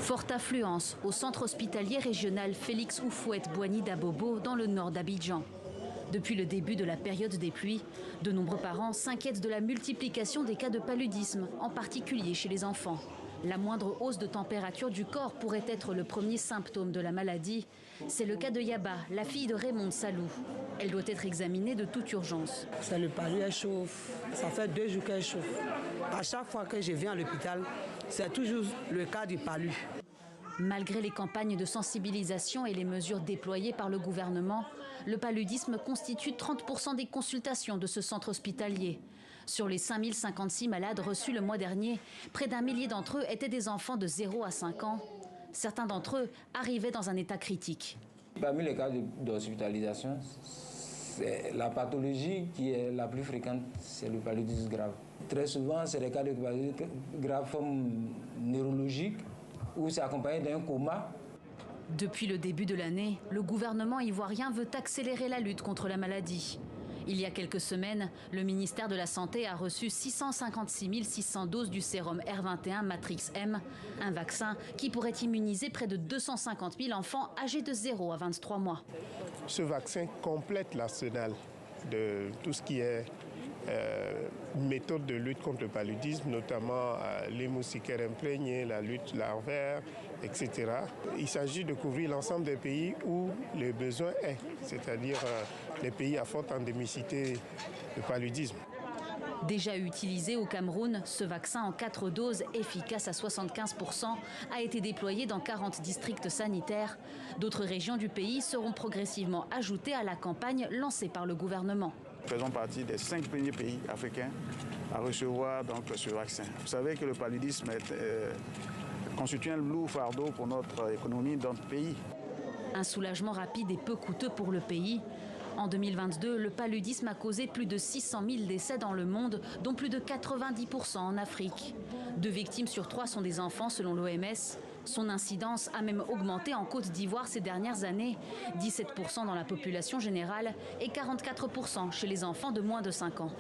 Forte affluence au centre hospitalier régional Félix Houphouët-Boigny d'Abobo dans le nord d'Abidjan. Depuis le début de la période des pluies, de nombreux parents s'inquiètent de la multiplication des cas de paludisme, en particulier chez les enfants. La moindre hausse de température du corps pourrait être le premier symptôme de la maladie. C'est le cas de Yaba, la fille de Raymond Salou. Elle doit être examinée de toute urgence. C'est le palu, elle chauffe. Ça fait 2 jours qu'elle chauffe. À chaque fois que je viens à l'hôpital, c'est toujours le cas du palu. Malgré les campagnes de sensibilisation et les mesures déployées par le gouvernement, le paludisme constitue 30% des consultations de ce centre hospitalier. Sur les 5056 malades reçus le mois dernier, près d'1 millier d'entre eux étaient des enfants de 0 à 5 ans. Certains d'entre eux arrivaient dans un état critique. Parmi les cas d'hospitalisation, la pathologie qui est la plus fréquente, c'est le paludisme grave. Très souvent, c'est des cas de paludisme grave forme neurologique où c'est accompagné d'un coma. Depuis le début de l'année, le gouvernement ivoirien veut accélérer la lutte contre la maladie. Il y a quelques semaines, le ministère de la Santé a reçu 656 600 doses du sérum R21 Matrix M, un vaccin qui pourrait immuniser près de 250 000 enfants âgés de 0 à 23 mois. Ce vaccin complète l'arsenal de tout ce qui est méthode de lutte contre le paludisme, notamment les moustiquaires imprégnés, la lutte larvaire, etc. Il s'agit de couvrir l'ensemble des pays où le besoin est, c'est-à-dire les pays à forte endémicité de paludisme. Déjà utilisé au Cameroun, ce vaccin en 4 doses, efficace à 75%, a été déployé dans 40 districts sanitaires. D'autres régions du pays seront progressivement ajoutées à la campagne lancée par le gouvernement. Nous faisons partie des 5 premiers pays africains à recevoir donc ce vaccin. Vous savez que le paludisme constitue un lourd fardeau pour notre économie dans notre pays. Un soulagement rapide et peu coûteux pour le pays. En 2022, le paludisme a causé plus de 600 000 décès dans le monde, dont plus de 90% en Afrique. 2 victimes sur 3 sont des enfants selon l'OMS. Son incidence a même augmenté en Côte d'Ivoire ces dernières années, 17% dans la population générale et 44% chez les enfants de moins de 5 ans.